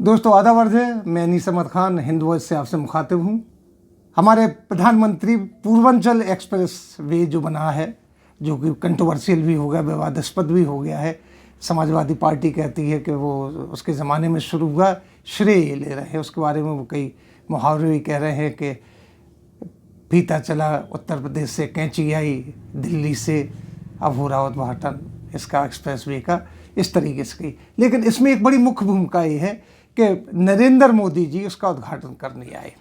दोस्तों आदाब अर्ज़ है। मैं अनीस अहमद खान हिंद वॉइस से आपसे मुखातिब हूँ। हमारे प्रधानमंत्री पूर्वांचल एक्सप्रेस वे जो बना है, जो कि कंट्रोवर्शियल भी हो गया, विवादास्पद भी हो गया है। समाजवादी पार्टी कहती है कि वो उसके ज़माने में शुरू हुआ, श्रेय ये ले रहे हैं। उसके बारे में वो कई मुहावरे भी कह रहे हैं कि फीता चला उत्तर प्रदेश से, कैंची आई दिल्ली से, अब हो रहा उद्घाटन इसका एक्सप्रेस वे का, इस तरीके से कही। लेकिन इसमें एक बड़ी मुख्य भूमिका ये है कि नरेंद्र मोदी जी उसका उद्घाटन करने आए।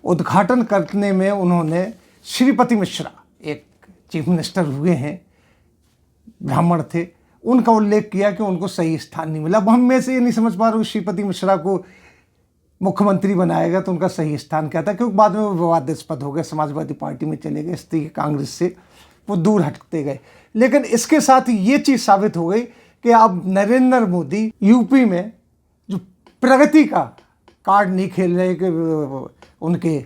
उद्घाटन करने में उन्होंने श्रीपति मिश्रा, एक चीफ मिनिस्टर हुए हैं, ब्राह्मण थे, उनका उल्लेख किया कि उनको सही स्थान नहीं मिला। अब हम में से ये नहीं समझ पा रहे श्रीपति मिश्रा को मुख्यमंत्री बनाएगा तो उनका सही स्थान क्या था, क्योंकि बाद में वो विवादास्पद हो गए, समाजवादी पार्टी में चले गए, इस तरीके कांग्रेस से वो दूर हटते गए। लेकिन इसके साथ ये चीज़ साबित हो गई कि अब नरेंद्र मोदी यूपी में जो प्रगति का कार्ड नहीं खेल रहे, कि उनके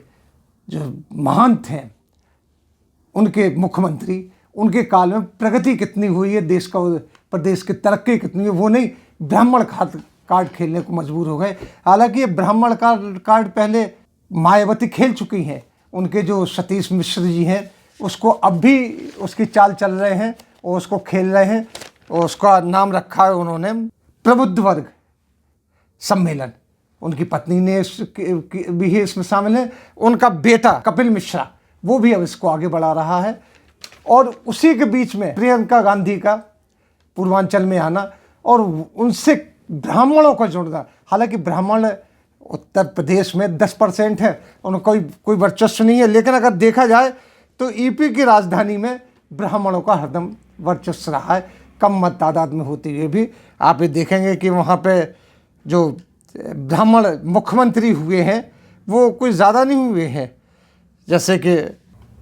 जो महंत हैं, उनके मुख्यमंत्री, उनके काल में प्रगति कितनी हुई है, देश का प्रदेश की तरक्की कितनी है, वो नहीं ब्राह्मण कार्ड खेलने को मजबूर हो गए। हालांकि ये ब्राह्मण कार्ड पहले मायावती खेल चुकी हैं, उनके जो सतीश मिश्र जी हैं उसको अब भी उसकी चाल चल रहे हैं और उसको खेल रहे हैं, और उसका नाम रखा है उन्होंने प्रबुद्ध वर्ग सम्मेलन। उनकी पत्नी ने भी है इसमें शामिल है, उनका बेटा कपिल मिश्रा वो भी अब इसको आगे बढ़ा रहा है। और उसी के बीच में प्रियंका गांधी का पूर्वांचल में आना और उनसे ब्राह्मणों को जोड़ना। हालांकि ब्राह्मण उत्तर प्रदेश में 10% है, उनका कोई वर्चस्व नहीं है, लेकिन अगर देखा जाए तो ईपी की राजधानी में ब्राह्मणों का हरदम वर्चस्व रहा है, कम मत तादाद में होते हुए भी। आप ये देखेंगे कि वहाँ पे जो ब्राह्मण मुख्यमंत्री हुए हैं वो कुछ ज़्यादा नहीं हुए हैं। जैसे कि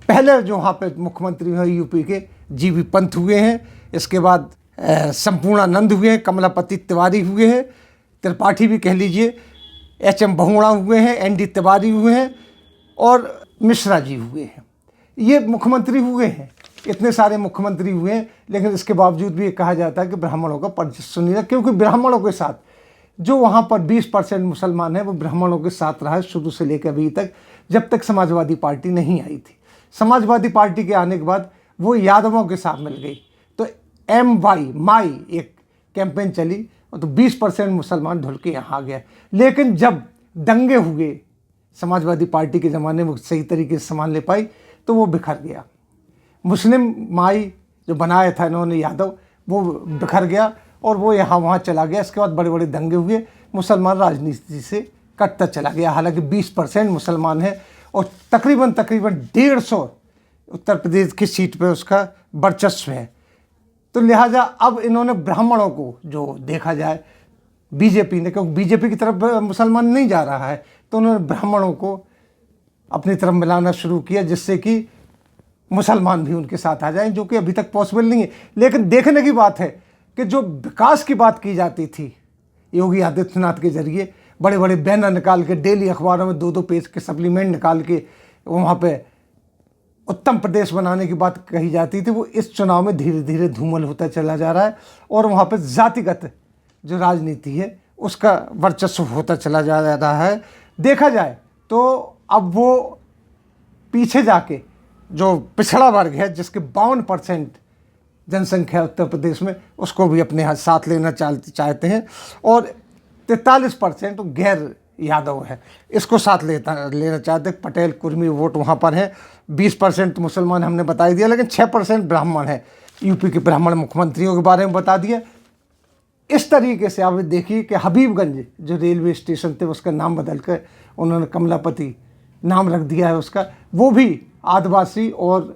पहले जो वहाँ पे मुख्यमंत्री हुए यूपी के जीबी पंत हुए हैं, इसके बाद संपूर्णानंद हुए हैं, कमलापति तिवारी हुए हैं, त्रिपाठी भी कह लीजिए, एचएम बहुगुणा हुए हैं, एनडी तिवारी हुए हैं और मिश्रा जी हुए हैं। ये मुख्यमंत्री हुए हैं, इतने सारे मुख्यमंत्री हुए हैं, लेकिन इसके बावजूद भी ये कहा जाता है कि ब्राह्मणों का वर्चस्व नहीं रहा, क्योंकि ब्राह्मणों के साथ जो वहाँ पर 20% मुसलमान हैं वो ब्राह्मणों के साथ रहा है शुरू से लेकर अभी तक, जब तक समाजवादी पार्टी नहीं आई थी। समाजवादी पार्टी के आने के बाद वो यादवों के साथ मिल गई, तो माई एक कैंपेन चली, तो 20% मुसलमान ढुल के यहाँ आ गया। लेकिन जब दंगे हुए, समाजवादी पार्टी के ज़माने में सही तरीके से संभाल ले पाई तो वो बिखर गया। मुस्लिम माई जो बनाया था इन्होंने यादव, वो बिखर गया और वो यहाँ वहाँ चला गया। इसके बाद बड़े बड़े दंगे हुए, मुसलमान राजनीति से कटता चला गया। हालांकि 20% मुसलमान है और तकरीबन 150 उत्तर प्रदेश की सीट पे उसका वर्चस्व है। तो लिहाजा अब इन्होंने ब्राह्मणों को, जो देखा जाए बीजेपी ने, क्योंकि बीजेपी की तरफ मुसलमान नहीं जा रहा है, तो उन्होंने ब्राह्मणों को अपनी तरफ मिलाना शुरू किया, जिससे कि मुसलमान भी उनके साथ आ जाएं, जो कि अभी तक पॉसिबल नहीं है। लेकिन देखने की बात है कि जो विकास की बात की जाती थी योगी आदित्यनाथ के जरिए, बड़े बड़े बैनर निकाल के डेली अखबारों में 2-2 पेज के सप्लीमेंट निकाल के वहाँ पे उत्तम प्रदेश बनाने की बात कही जाती थी, वो इस चुनाव में धीरे धीरे धूमल होता चला जा रहा है और वहाँ पे जातिगत जो राजनीति है उसका वर्चस्व होता चला जा रहा है। देखा जाए तो अब वो पीछे जाके जो पिछड़ा वर्ग है, जिसके 52% जनसंख्या उत्तर प्रदेश में, उसको भी अपने हाथ साथ लेना चाहते हैं, और 43% गैर यादव है, इसको साथ लेना चाहते हैं। पटेल कुर्मी वोट वहाँ पर है, 20% मुसलमान हमने बता ही दिया, लेकिन 6% ब्राह्मण है। यूपी के ब्राह्मण मुख्यमंत्रियों के बारे में बता दिया। इस तरीके से आप देखिए कि हबीबगंज जो रेलवे स्टेशन थे उसका नाम बदल कर उन्होंने कमलापति नाम रख दिया है उसका, वो भी आदिवासी और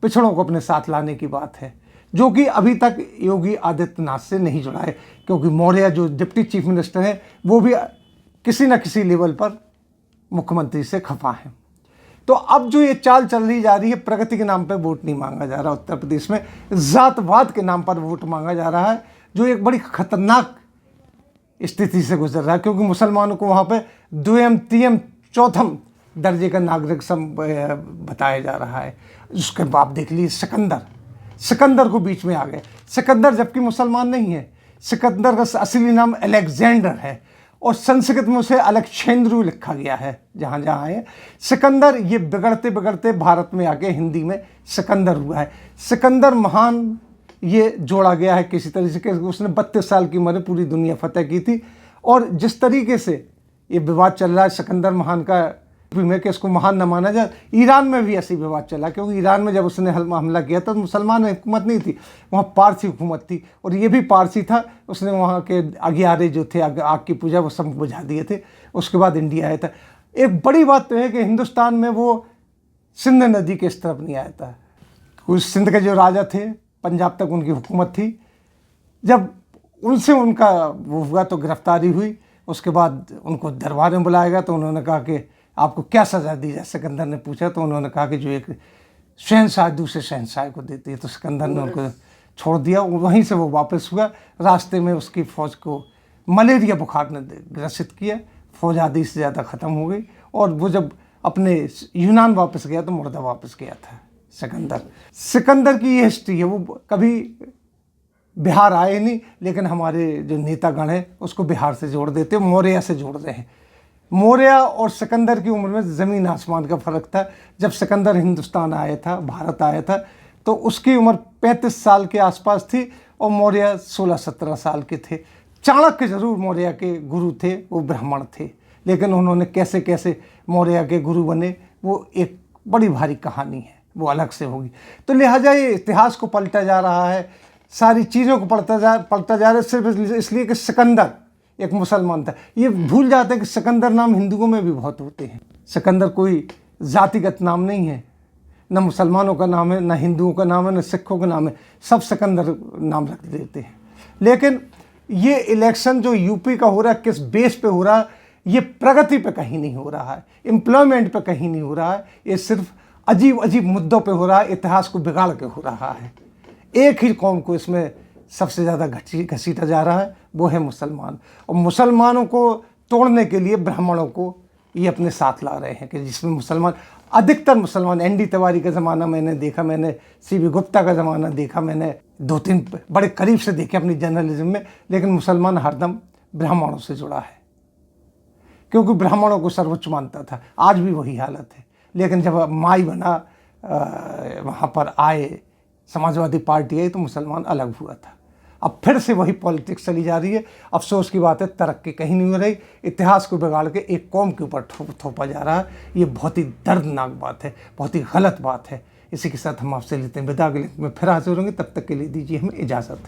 पिछड़ों को अपने साथ लाने की बात है, जो कि अभी तक योगी आदित्यनाथ से नहीं जुड़ा है, क्योंकि मौर्य जो डिप्टी चीफ मिनिस्टर हैं वो भी किसी न किसी लेवल पर मुख्यमंत्री से खफा है। तो अब जो ये चाल चल रही जा रही है, प्रगति के नाम पर वोट नहीं मांगा जा रहा उत्तर प्रदेश में, जातवाद के नाम पर वोट मांगा जा रहा है, जो एक बड़ी खतरनाक स्थिति से गुजर रहा है, क्योंकि मुसलमानों को वहाँ पे 2M 3M 4थम दर्जे का नागरिक बताया जा रहा है। उसके बाद देख लीजिए सिकंदर को बीच में आ गए। सिकंदर जबकि मुसलमान नहीं है, सिकंदर का असली नाम अलेक्जेंडर है, और संस्कृत में उसे अलक्षेंद्रु लिखा गया है जहाँ जहाँ है। सिकंदर ये बिगड़ते बिगड़ते भारत में आके हिंदी में सिकंदर हुआ है। सिकंदर महान ये जोड़ा गया है किसी तरीके से, उसने 32 साल की उम्र में पूरी दुनिया फतेह की थी। और जिस तरीके से ये विवाद चल रहा है सिकंदर महान का में कि इसको महान न माना जाए, ईरान में भी ऐसी विवाद चला, क्योंकि ईरान में जब उसने हमला किया था तो मुसलमान हुकूमत नहीं थी, वहाँ पारसी हुकूमत थी और ये भी पारसी था। उसने वहाँ के अगियारे जो थे आग की पूजा वो सब बुझा दिए थे। उसके बाद इंडिया आया था। एक बड़ी बात तो है कि हिंदुस्तान में वो सिंध नदी के इस तरफ नहीं आया था। उस सिंध के जो राजा थे, पंजाब तक उनकी हुकूमत थी। जब उनसे उनका वो हुआ तो गिरफ्तारी हुई। उसके बाद उनको दरबार में बुलाया गया तो उन्होंने कहा कि आपको क्या सज़ा दी जाए। सिकंदर ने पूछा तो उन्होंने कहा कि जो एक शहंशाह दूसरे शहंशाह को देती है। तो सिकंदर ने उनको छोड़ दिया। वहीं से वो वापस हुआ। रास्ते में उसकी फ़ौज को मलेरिया बुखार ने ग्रसित किया, फ़ौज आधी से ज़्यादा ख़त्म हो गई और वो जब अपने यूनान वापस गया तो मुर्दा वापस गया था सिकंदर। सिकंदर की ये हिस्ट्री है। वो कभी बिहार आए नहीं, लेकिन हमारे जो नेतागण हैं उसको बिहार से जोड़ देते हैं, मौर्य से जोड़ रहे हैं। मौर्य और सिकंदर की उम्र में ज़मीन आसमान का फ़र्क था। जब सिकंदर हिंदुस्तान आया था, भारत आया था, तो उसकी उम्र 35 साल के आसपास थी और मौर्य 16-17 साल के थे। चाणक्य जरूर मौर्य के गुरु थे, वो ब्राह्मण थे, लेकिन उन्होंने कैसे कैसे मौर्य के गुरु बने वो एक बड़ी भारी कहानी है, वो अलग से होगी। तो लिहाजा ये इतिहास को पलटा जा रहा है, सारी चीज़ों को पलटा जा रहा है सिर्फ इसलिए कि सिकंदर एक मुसलमान था। ये भूल जाते हैं कि सिकंदर नाम हिंदुओं में भी बहुत होते हैं। सिकंदर कोई जातिगत नाम नहीं है, न मुसलमानों का नाम है, न हिंदुओं का नाम है, न सिखों का नाम है। सब सिकंदर नाम रख देते हैं। लेकिन ये इलेक्शन जो यूपी का हो रहा है, किस बेस पे हो रहा है, ये प्रगति पे कहीं नहीं हो रहा है, एम्प्लॉयमेंट पे कहीं नहीं हो रहा है। ये सिर्फ अजीब अजीब मुद्दों पे हो रहा है, इतिहास को बिगाड़ के हो रहा है। एक ही कौम को इसमें सबसे ज़्यादा घसीटा जा रहा है, वो है मुसलमान। और मुसलमानों को तोड़ने के लिए ब्राह्मणों को ये अपने साथ ला रहे हैं कि जिसमें मुसलमान, अधिकतर मुसलमान, एन डी तिवारी का ज़माना मैंने देखा, मैंने सी.बी. गुप्ता का ज़माना देखा, मैंने 2-3 बड़े करीब से देखे अपनी जर्नलिज्म में। लेकिन मुसलमान हरदम ब्राह्मणों से जुड़ा है, क्योंकि ब्राह्मणों को सर्वोच्च मानता था। आज भी वही हालत है। लेकिन जब माई बना, वहाँ पर आए, समाजवादी पार्टी आई, तो मुसलमान अलग हुआ था। अब फिर से वही पॉलिटिक्स चली जा रही है। अफसोस की बात है, तरक्की कहीं नहीं हो रही। इतिहास को बिगाड़ के एक कौम के ऊपर थोपा जा रहा है। ये बहुत ही दर्दनाक बात है, बहुत ही गलत बात है। इसी के साथ हम आपसे लेते हैं विदा। अगले में फिर हाजिर होंगे, तब तक के लिए दीजिए हमें इजाज़त।